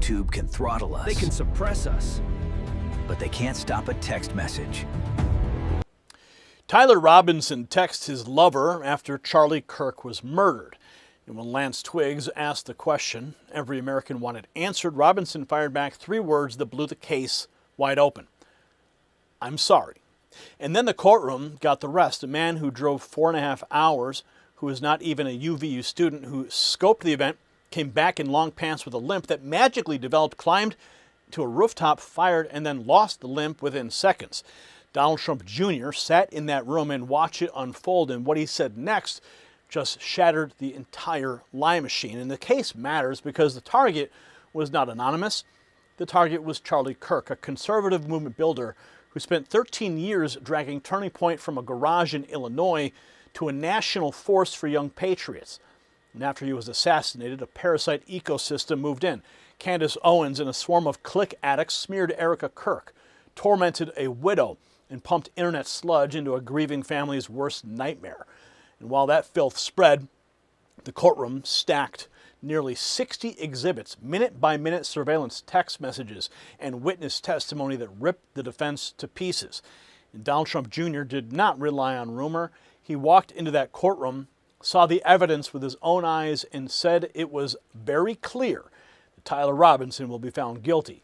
YouTube can throttle us. They can suppress us. But they can't stop a text message. Tyler Robinson texts his lover after Charlie Kirk was murdered. And when Lance Twiggs asked the question every American wanted answered, Robinson fired back 3 words that blew the case wide open. I'm sorry. And then the courtroom got the rest. A man who drove 4.5 hours, who is not even a UVU student, who scoped the event, came back in long pants with a limp that magically developed, climbed to a rooftop, fired, and then lost the limp within seconds. Donald Trump Jr. sat in that room and watched it unfold, and what he said next just shattered the entire lie machine. And the case matters because the target was not anonymous. The target was Charlie Kirk, a conservative movement builder who spent 13 years dragging Turning Point from a garage in Illinois to a national force for young patriots. And after he was assassinated, a parasite ecosystem moved in. Candace Owens and a swarm of click addicts smeared Erica Kirk, tormented a widow, and pumped internet sludge into a grieving family's worst nightmare. And while that filth spread, the courtroom stacked nearly 60 exhibits, minute-by-minute surveillance text messages, and witness testimony that ripped the defense to pieces. And Donald Trump Jr. did not rely on rumor. He walked into that courtroom, saw the evidence with his own eyes, and said it was very clear that Tyler Robinson will be found guilty.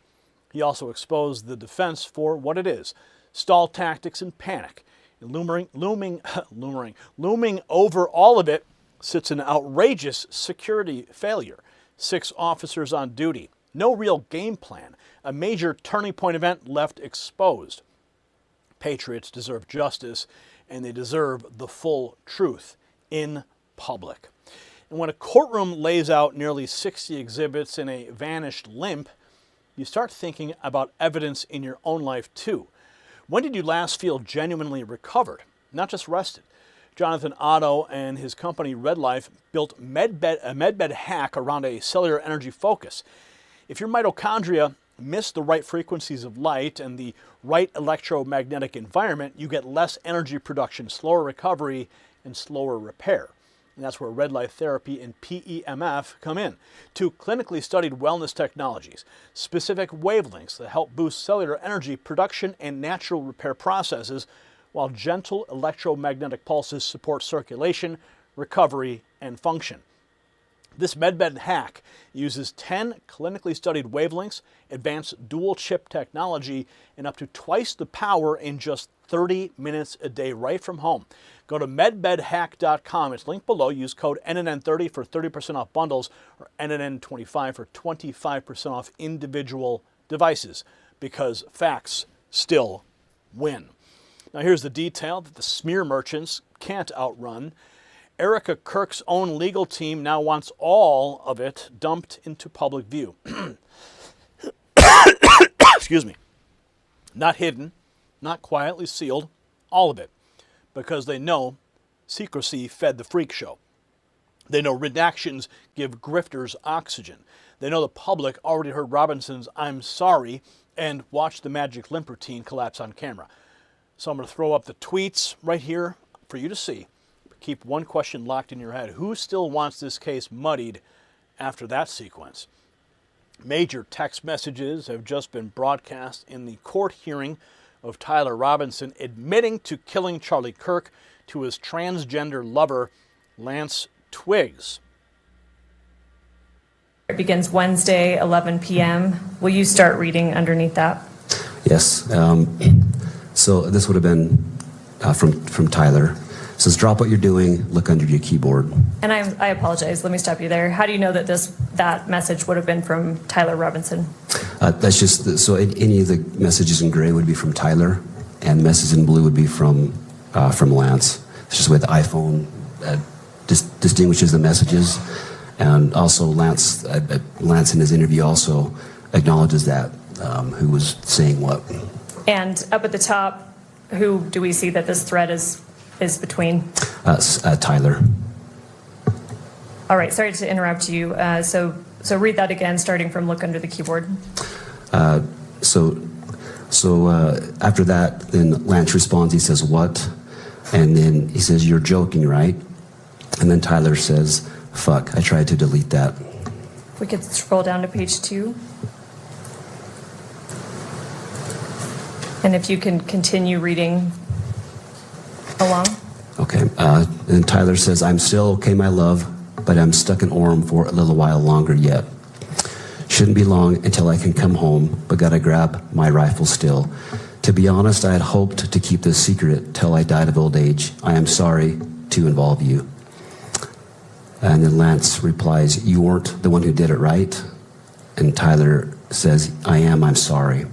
He also exposed the defense for what it is: stall tactics and panic. And looming over all of it sits an outrageous security failure. 6 officers on duty. No real game plan. A major Turning Point event left exposed. Patriots deserve justice, and they deserve the full truth in public. And when a courtroom lays out nearly 60 exhibits in a vanished limp, you start thinking about evidence in your own life too. When did you last feel genuinely recovered, not just rested? Jonathan Otto and his company Red Life built a medbed hack around a cellular energy focus. If your mitochondria miss the right frequencies of light and the right electromagnetic environment, you get less energy production, slower recovery, and slower repair. And that's where Red Light Therapy and PEMF come in. 2 clinically studied wellness technologies, specific wavelengths that help boost cellular energy production and natural repair processes, while gentle electromagnetic pulses support circulation, recovery, and function. This MedBed hack uses 10 clinically studied wavelengths, advanced dual chip technology, and up to twice the power in just 30 minutes a day right from home. Go to medbedhack.com. It's linked below. Use code NNN30 for 30% off bundles, or NNN25 for 25% off individual devices, because facts still win. Now here's the detail that the smear merchants can't outrun. Erica Kirk's own legal team now wants all of it dumped into public view. Excuse me. Not hidden, not quietly sealed, all of it. Because they know secrecy fed the freak show. They know redactions give grifters oxygen. They know the public already heard Robinson's "I'm sorry" and watched the magic limp routine collapse on camera. So I'm going to throw up the tweets right here for you to see. But keep one question locked in your head. Who still wants this case muddied after that sequence? Major text messages have just been broadcast in the court hearing of Tyler Robinson admitting to killing Charlie Kirk to his transgender lover, Lance Twiggs. It begins Wednesday, 11 p.m. Will you start reading underneath that? Yes. So this would have been from Tyler. It says, drop what you're doing, look under your keyboard. And I apologize. Let me stop you there. How do you know that that message would have been from Tyler Robinson? That's just, so any of the messages in gray would be from Tyler, and the messages in blue would be from Lance. It's just the way the iPhone distinguishes the messages. And also Lance in his interview also acknowledges that, who was saying what. And up at the top, who do we see that this thread is between? Tyler. All right, sorry to interrupt you. So read that again, starting from look under the keyboard. So after that, then Lance responds, he says, what? And then he says, you're joking, right? And then Tyler says, fuck, I tried to delete that. If we could scroll down to page 2. And if you can continue reading along. Okay. And Tyler says, I'm still okay, my love, but I'm stuck in Orem for a little while longer yet. Shouldn't be long until I can come home, but gotta grab my rifle still. To be honest, I had hoped to keep this secret till I died of old age. I am sorry to involve you. And then Lance replies, you weren't the one who did it, right? And Tyler says, I am, I'm sorry.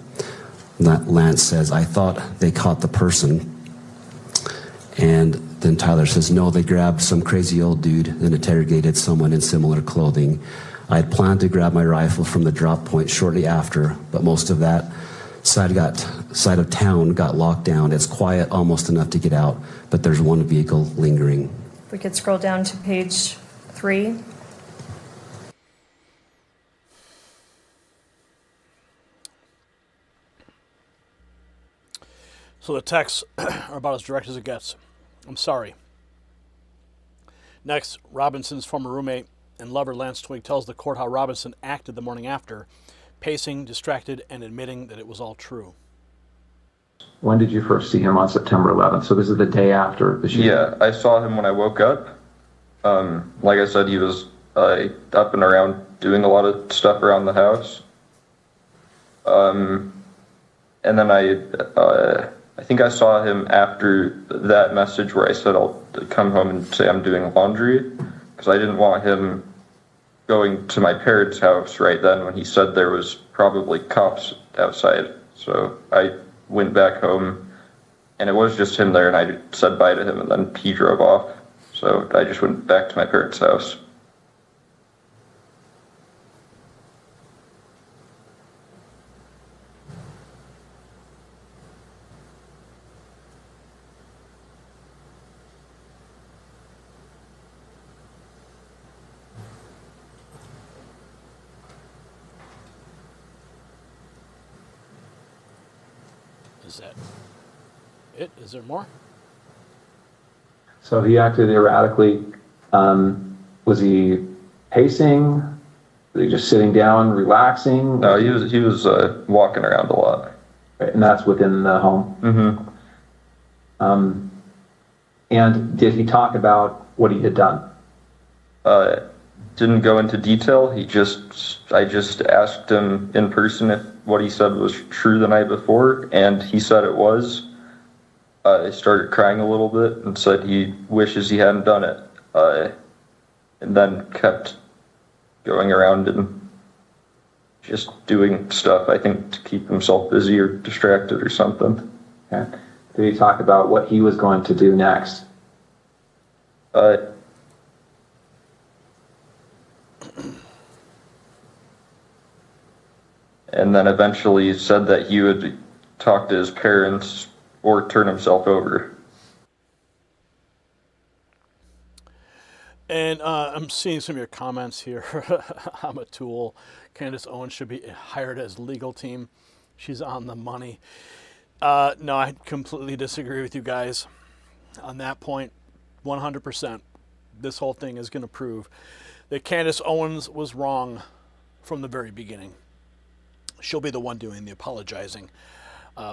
Lance says, I thought they caught the person. And then Tyler says, no, they grabbed some crazy old dude and interrogated someone in similar clothing. I had planned to grab my rifle from the drop point shortly after, but most of that side of town got locked down. It's quiet, almost enough to get out, but there's one vehicle lingering. If we could scroll down to page 3. So the texts are about as direct as it gets. I'm sorry. Next, Robinson's former roommate and lover Lance Twiggs tells the court how Robinson acted the morning after, pacing, distracted, and admitting that it was all true. When did you first see him on September 11th? So this is the day after the shooting? Yeah, I saw him when I woke up. Like I said, he was up and around doing a lot of stuff around the house. And then I think I saw him after that message where I said I'll come home and say I'm doing laundry, because I didn't want him going to my parents' house right then when he said there was probably cops outside. So I went back home, and it was just him there, and I said bye to him, and then he drove off. So I just went back to my parents' house. Is that it? Is there more? So he acted erratically. Was he pacing? Was he just sitting down, relaxing? No, he was walking around a lot. Right, and that's within the home? Mm-hmm. And did he talk about what he had done? Didn't go into detail. I just asked him in person if what he said was true the night before, and he said it was. I started crying a little bit and said he wishes he hadn't done it, and then kept going around and just doing stuff, I think, to keep himself busy or distracted or something. Okay. Did he talk about what he was going to do next? And then eventually said that he would talk to his parents or turn himself over. And I'm seeing some of your comments here. I'm a tool. Candace Owens should be hired as legal team. She's on the money. No, I completely disagree with you guys on that point. 100%. This whole thing is going to prove that Candace Owens was wrong from the very beginning. She'll be the one doing the apologizing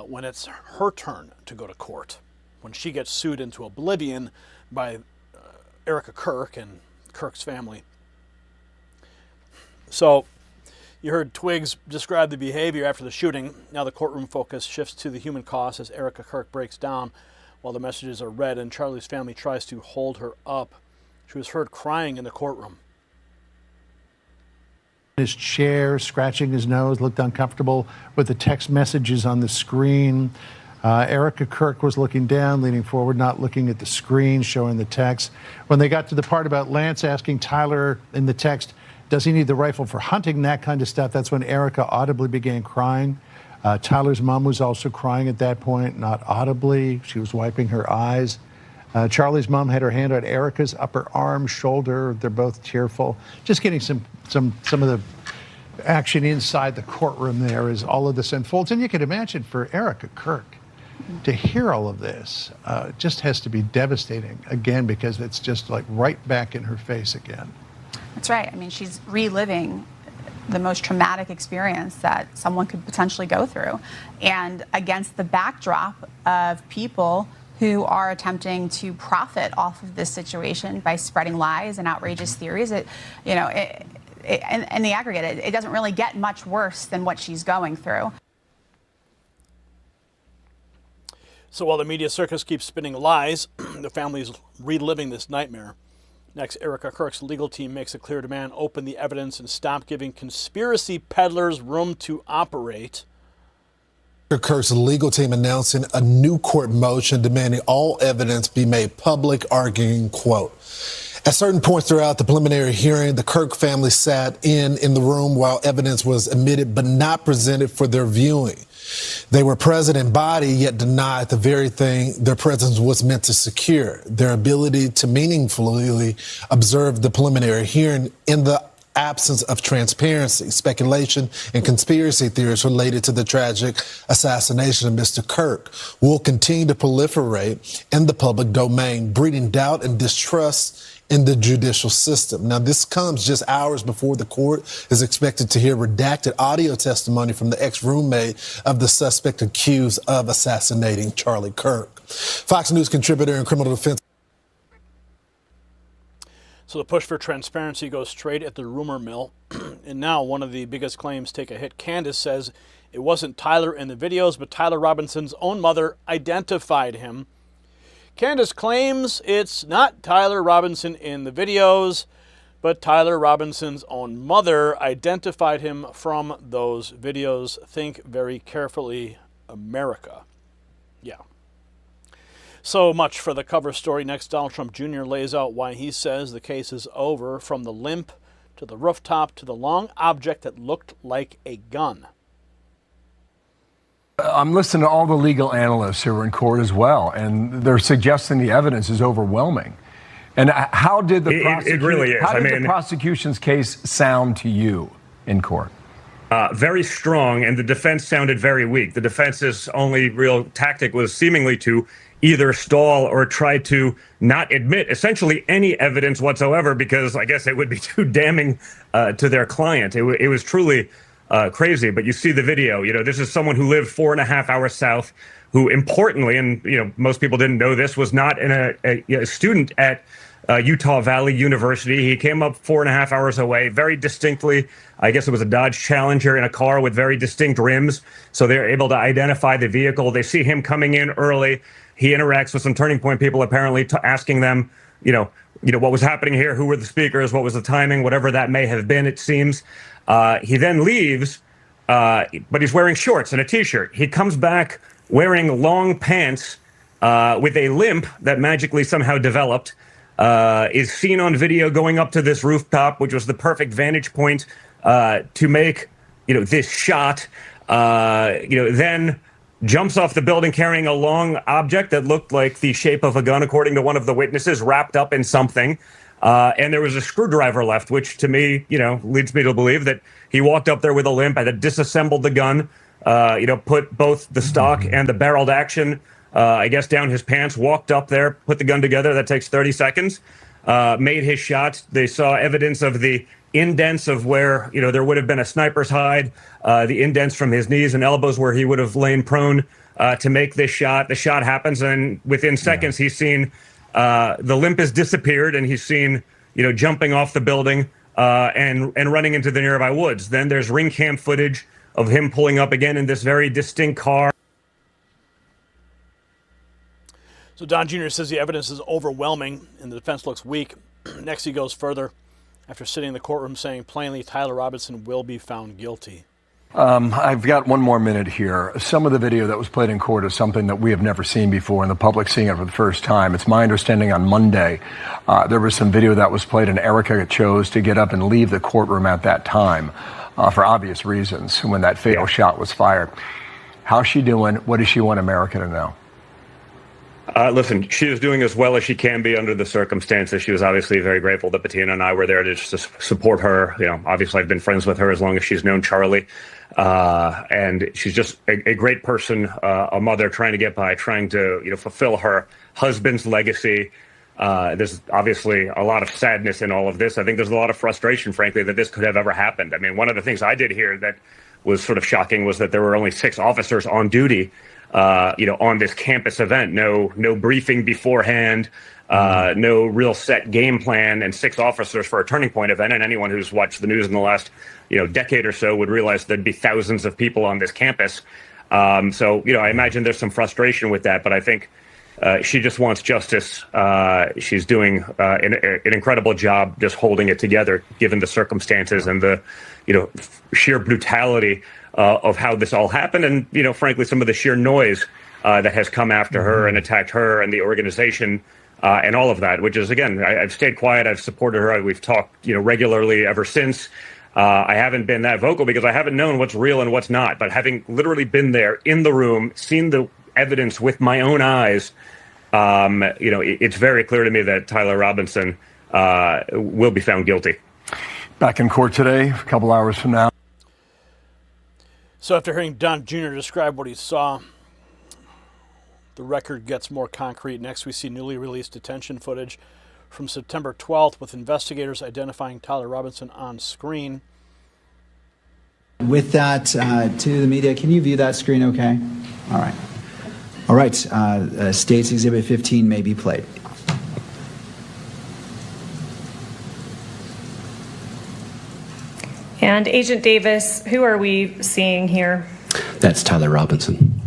when it's her turn to go to court. When she gets sued into oblivion by Erica Kirk and Kirk's family. So you heard Twiggs describe the behavior after the shooting. Now the courtroom focus shifts to the human cost as Erica Kirk breaks down while the messages are read and Charlie's family tries to hold her up. She was heard crying in the courtroom. His chair, scratching his nose, looked uncomfortable with the text messages on the screen. Erica Kirk was looking down, leaning forward, not looking at the screen, showing the text. When they got to the part about Lance asking Tyler in the text, does he need the rifle for hunting, that kind of stuff, that's when Erica audibly began crying. Tyler's mom was also crying at that point, not audibly. She was wiping her eyes. Charlie's mom had her hand on Erica's upper arm, shoulder. They're both tearful. Just getting some of the action inside the courtroom there as all of this unfolds. And you can imagine for Erica Kirk to hear all of this just has to be devastating, again, because it's just like right back in her face again. That's right. I mean, she's reliving the most traumatic experience that someone could potentially go through. And against the backdrop of people who are attempting to profit off of this situation by spreading lies and outrageous theories, in the aggregate, it doesn't really get much worse than what she's going through. So while the media circus keeps spinning lies, the family's reliving this nightmare. Next, Erica Kirk's legal team makes a clear demand: open the evidence and stop giving conspiracy peddlers room to operate. Kirk's legal team announcing a new court motion demanding all evidence be made public, arguing, quote, at certain points throughout the preliminary hearing, the Kirk family sat in the room while evidence was admitted but not presented for their viewing. They were present in body, yet denied the very thing their presence was meant to secure: their ability to meaningfully observe the preliminary hearing in the absence of transparency. Speculation and conspiracy theories related to the tragic assassination of Mr. Kirk will continue to proliferate in the public domain, breeding doubt and distrust in the judicial system. Now, this comes just hours before the court is expected to hear redacted audio testimony from the ex-roommate of the suspect accused of assassinating Charlie Kirk. Fox News contributor and criminal defense. So the push for transparency goes straight at the rumor mill. And now one of the biggest claims take a hit. Candace says it wasn't Tyler in the videos, but Tyler Robinson's own mother identified him. Candace claims it's not Tyler Robinson in the videos, but Tyler Robinson's own mother identified him from those videos. Think very carefully, America. Yeah. So much for the cover story. Next, Donald Trump Jr. lays out why he says the case is over, from the limp to the rooftop to the long object that looked like a gun. I'm listening to all the legal analysts who are in court as well, and they're suggesting the evidence is overwhelming. And how did the it really is. How did the prosecution's case sound to you in court? Very strong, and the defense sounded very weak. The defense's only real tactic was seemingly to either stall or try to not admit essentially any evidence whatsoever, because I guess it would be too damning to their client. It was truly crazy. But you see the video. This is someone who lived 4.5 hours south, who importantly, and most people didn't know this, was not a student at Utah Valley University. He came up 4.5 hours away, very distinctly. I guess it was a Dodge Challenger in a car with very distinct rims. So they're able to identify the vehicle. They see him coming in early. He interacts with some Turning Point people, apparently asking them, what was happening here? Who were the speakers? What was the timing? Whatever that may have been, it seems. He then leaves, but he's wearing shorts and a T-shirt. He comes back wearing long pants with a limp that magically somehow developed, is seen on video going up to this rooftop, which was the perfect vantage point to make, this shot. Then jumps off the building carrying a long object that looked like the shape of a gun, according to one of the witnesses, wrapped up in something. And there was a screwdriver left, which to me, leads me to believe that he walked up there with a limp and had disassembled the gun, put both the stock and the barreled action, down his pants, walked up there, put the gun together. That takes 30 seconds, made his shot. They saw evidence of the indents of where, there would have been a sniper's hide, the indents from his knees and elbows where he would have lain prone to make this shot. The shot happens, and within seconds, he's seen the limp has disappeared, and he's seen, jumping off the building and running into the nearby woods. Then there's ring cam footage of him pulling up again in this very distinct car. So Don Jr. says the evidence is overwhelming and the defense looks weak. Next, he goes further after sitting in the courtroom saying plainly Tyler Robinson will be found guilty. I've got one more minute here. Some of the video that was played in court is something that we have never seen before, and the public seeing it for the first time. It's my understanding on Monday there was some video that was played, and Erica chose to get up and leave the courtroom at that time for obvious reasons when that fatal shot was fired. How's she doing? What does she want America to know? Listen, she is doing as well as she can be under the circumstances. She was obviously very grateful that Bettina and I were there to just support her. Obviously I've been friends with her as long as she's known Charlie. And she's just a great person, a mother trying to get by, trying to, fulfill her husband's legacy. There's obviously a lot of sadness in all of this. I think there's a lot of frustration, frankly, that this could have ever happened. I mean, one of the things I did hear that was sort of shocking was that there were only 6 officers on duty, on this campus event. No briefing beforehand, no real set game plan, and 6 officers for a Turning Point event. And anyone who's watched the news in the last, decade or so would realize there'd be thousands of people on this campus. So I imagine there's some frustration with that, but I think she just wants justice. She's doing an incredible job just holding it together, given the circumstances and the, sheer brutality of how this all happened. And, frankly, some of the sheer noise that has come after her and attacked her and the organization and all of that, which is, again, I've stayed quiet. I've supported her. We've talked, regularly ever since. I haven't been that vocal because I haven't known what's real and what's not. But having literally been there in the room, seen the evidence with my own eyes, it's very clear to me that Tyler Robinson will be found guilty. Back in court today, a couple hours from now. So after hearing Don Jr. describe what he saw, the record gets more concrete. Next, we see newly released detention footage from September 12th with investigators identifying Tyler Robinson on screen. With that, to the media, can you view that screen okay? All right. All right, State's Exhibit 15 may be played. And Agent Davis, who are we seeing here? That's Tyler Robinson.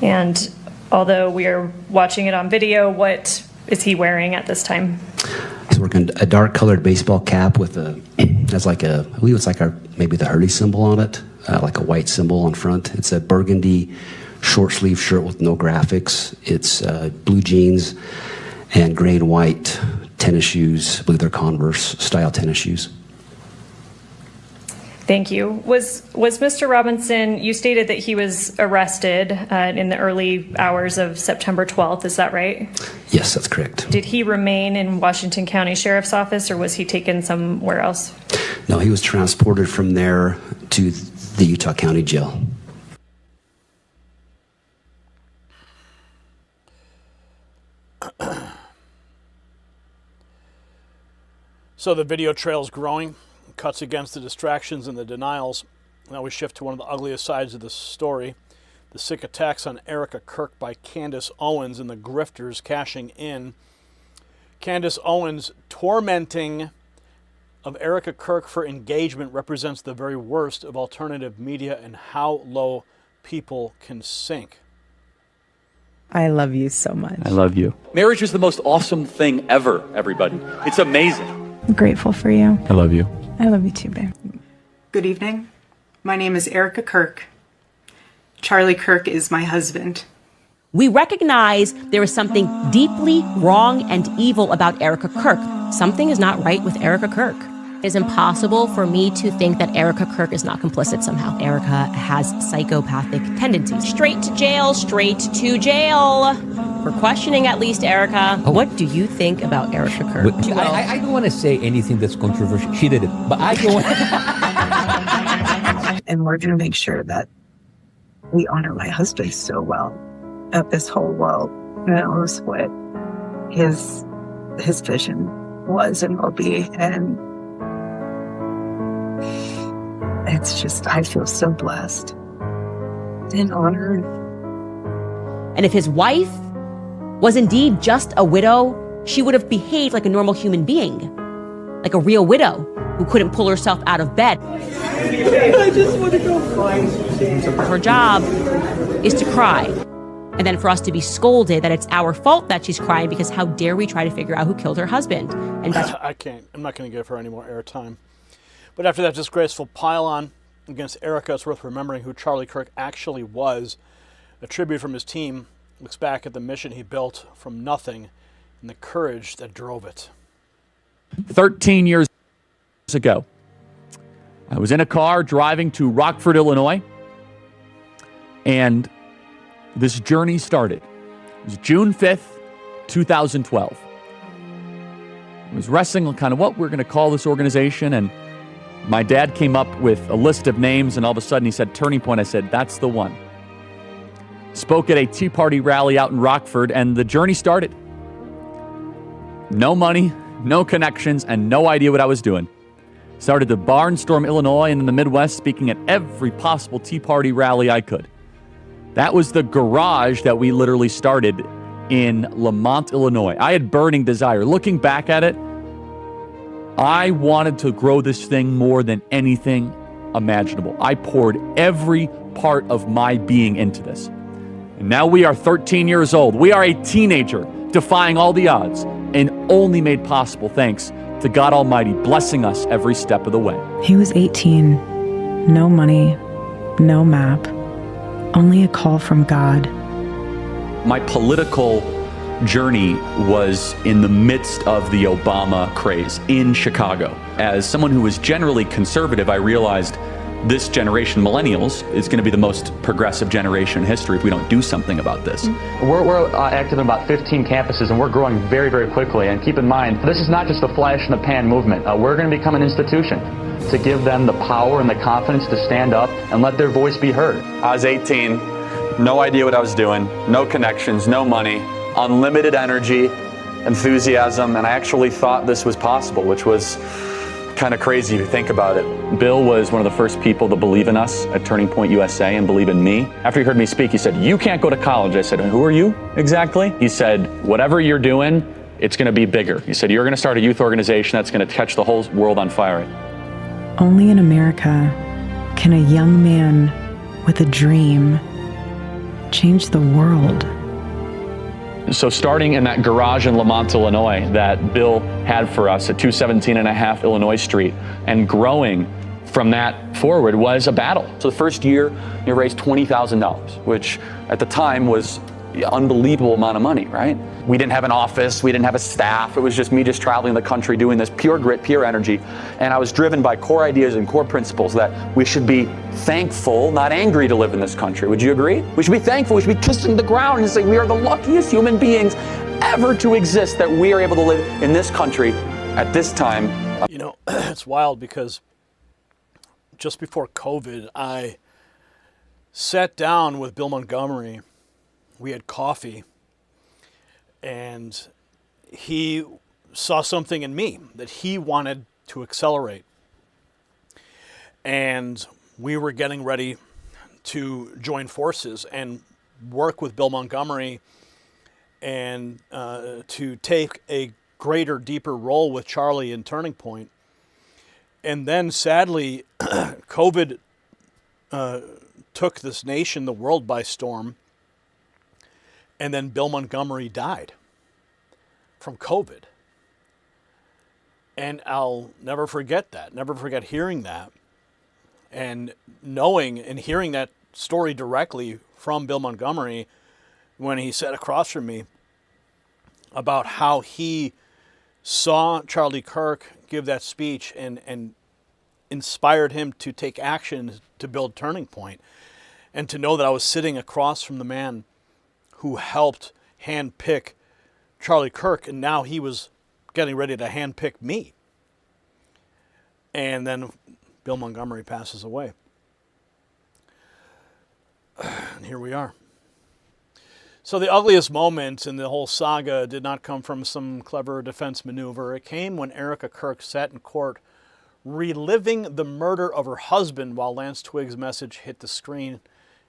And although we are watching it on video, what is he wearing at this time? He's wearing a dark colored baseball cap with I believe it's maybe the Hurley symbol on it, like a white symbol on front. It's a burgundy short sleeve shirt with no graphics. It's blue jeans and gray and white tennis shoes. I believe they're Converse style tennis shoes. Thank you. Was Mr. Robinson, you stated that he was arrested in the early hours of September 12th, is that right? Yes, that's correct. Did he remain in Washington County Sheriff's Office, or was he taken somewhere else? No, he was transported from there to the Utah County Jail. So the video trail's growing, cuts against the distractions and the denials. Now we shift to one of the ugliest sides of the story. The sick attacks on Erica Kirk by Candace Owens and the grifters cashing in. Candace Owens' tormenting of Erica Kirk for engagement represents the very worst of alternative media and how low people can sink. I love you so much. I love you. Marriage is the most awesome thing ever, everybody. It's amazing. I'm grateful for you. I love you. I love you too, babe. Good evening. My name is Erica Kirk. Charlie Kirk is my husband. We recognize there is something deeply wrong and evil about Erica Kirk. Something is not right with Erica Kirk. It is impossible for me to think that Erica Kirk is not complicit somehow. Erica has psychopathic tendencies. Straight to jail, straight to jail. For questioning at least Erica. Oh. What do you think about Erica Kirk? I don't want to say anything that's controversial. She did it, but I don't want And we're going to make sure that we honor my husband so well that this whole world knows what his vision was and will be. And it's just, I feel so blessed and honored. And if his wife was indeed just a widow, she would have behaved like a normal human being, like a real widow who couldn't pull herself out of bed. I just want to go find Her job is to cry. And then for us to be scolded that it's our fault that she's crying because how dare we try to figure out who killed her husband. And that's I'm not going to give her any more airtime. But after that disgraceful pile-on against Erica, it's worth remembering who Charlie Kirk actually was. A tribute from his team looks back at the mission he built from nothing and the courage that drove it. 13 years ago, I was in a car driving to Rockford, Illinois, and this journey started. It was June 5th, 2012. I was wrestling on kind of what we're going to call this organization, and my dad came up with a list of names, and all of a sudden he said, Turning Point. I said, that's the one. Spoke at a Tea Party rally out in Rockford, and the journey started. No money, no connections, and no idea what I was doing. Started to barnstorm Illinois and in the Midwest, speaking at every possible Tea Party rally I could. That was the garage that we literally started in Lamont, Illinois. I had burning desire. Looking back at it, I wanted to grow this thing more than anything imaginable. I poured every part of my being into this. And now we are 13 years old. We are a teenager defying all the odds, and only made possible thanks to God Almighty blessing us every step of the way. He was 18. No money, no map, only a call from God. My political journey was in the midst of the Obama craze in Chicago. As someone who was generally conservative, I realized this generation, millennials, is going to be the most progressive generation in history if we don't do something about this. We're active in about 15 campuses, and we're growing very, very quickly. And keep in mind, this is not just a flash in the pan movement. We're going to become an institution to give them the power and the confidence to stand up and let their voice be heard. I was 18, no idea what I was doing, no connections, no money, unlimited energy, enthusiasm, and I actually thought this was possible, which was kind of crazy if you think about it. Bill was one of the first people to believe in us at Turning Point USA and believe in me. After he heard me speak, he said, "You can't go to college." I said, "Who are you exactly?" He said, "Whatever you're doing, it's going to be bigger." He said, "You're going to start a youth organization that's going to catch the whole world on fire." Only in America can a young man with a dream change the world. So starting in that garage in Lamont, Illinois that Bill had for us at 217.5 Illinois Street and growing from that forward was a battle. So the first year, we raised $20,000, which at the time was an unbelievable amount of money, right? We didn't have an office, we didn't have a staff. It was just me just traveling the country doing this, pure grit, pure energy. And I was driven by core ideas and core principles that we should be thankful, not angry to live in this country. Would you agree? We should be thankful, we should be kissing the ground and saying we are the luckiest human beings ever to exist, that we are able to live in this country at this time. You know, it's wild because just before COVID, I sat down with Bill Montgomery. We had coffee, and he saw something in me that he wanted to accelerate. And we were getting ready to join forces and work with Bill Montgomery and to take a greater, deeper role with Charlie in Turning Point. And then sadly, COVID took this nation, the world by storm. And then Bill Montgomery died from COVID. And I'll never forget that, never forget hearing that. And knowing and hearing that story directly from Bill Montgomery when he sat across from me about how he saw Charlie Kirk give that speech and inspired him to take action to build Turning Point. And to know that I was sitting across from the man who helped handpick Charlie Kirk, and now he was getting ready to handpick me. And then Bill Montgomery passes away. And here we are. So the ugliest moment in the whole saga did not come from some clever defense maneuver. It came when Erica Kirk sat in court reliving the murder of her husband while Lance Twiggs' message hit the screen,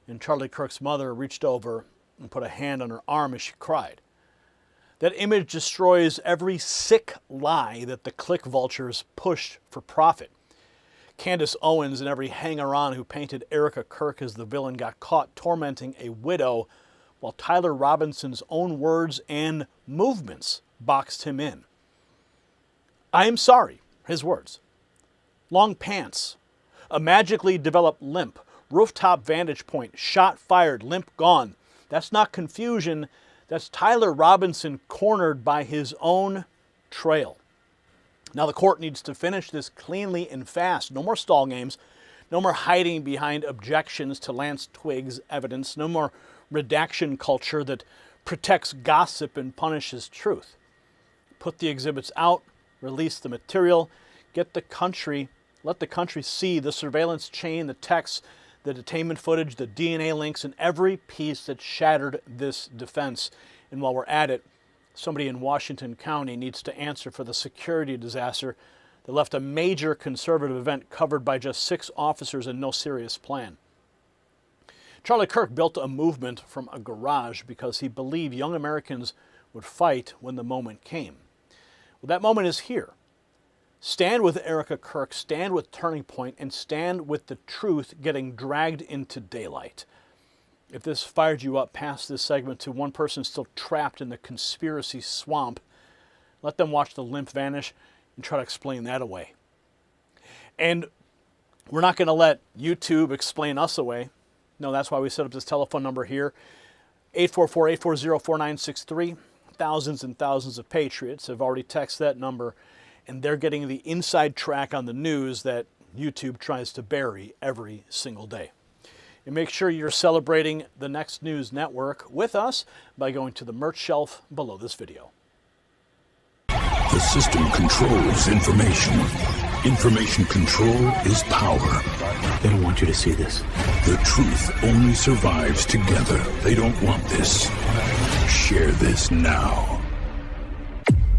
and Charlie Kirk's mother reached over and put a hand on her arm as she cried. That image destroys every sick lie that the click vultures pushed for profit. Candace Owens and every hanger-on who painted Erica Kirk as the villain got caught tormenting a widow, while Tyler Robinson's own words and movements boxed him in. "I am sorry," his words. Long pants, a magically developed limp, rooftop vantage point, shot fired, limp gone. That's not confusion. That's Tyler Robinson cornered by his own trail. Now the court needs to finish this cleanly and fast. No more stall games. No more hiding behind objections to Lance Twiggs' evidence. No more redaction culture that protects gossip and punishes truth. Put the exhibits out. Release the material. Let the country see the surveillance chain, the texts, the detainment footage, the DNA links, and every piece that shattered this defense. And while we're at it, Somebody in Washington County needs to answer for the security disaster that left a major conservative event covered by just 6 officers and no serious plan. Charlie Kirk built a movement from a garage because he believed young Americans would fight when the moment came. Well, that moment is here. Stand with Erica Kirk, stand with Turning Point, and stand with the truth getting dragged into daylight. If this fired you up past this segment to one person still trapped in the conspiracy swamp, let them watch the limp vanish and try to explain that away. And we're not going to let YouTube explain us away. No, that's why we set up this telephone number here, 844-840-4963. Thousands and thousands of patriots have already texted that number, and they're getting the inside track on the news that YouTube tries to bury every single day. And make sure you're celebrating the Next News Network with us by going to the merch shelf below this video. The system controls information. Information control is power. They don't want you to see this. The truth only survives together. They don't want this. Share this now.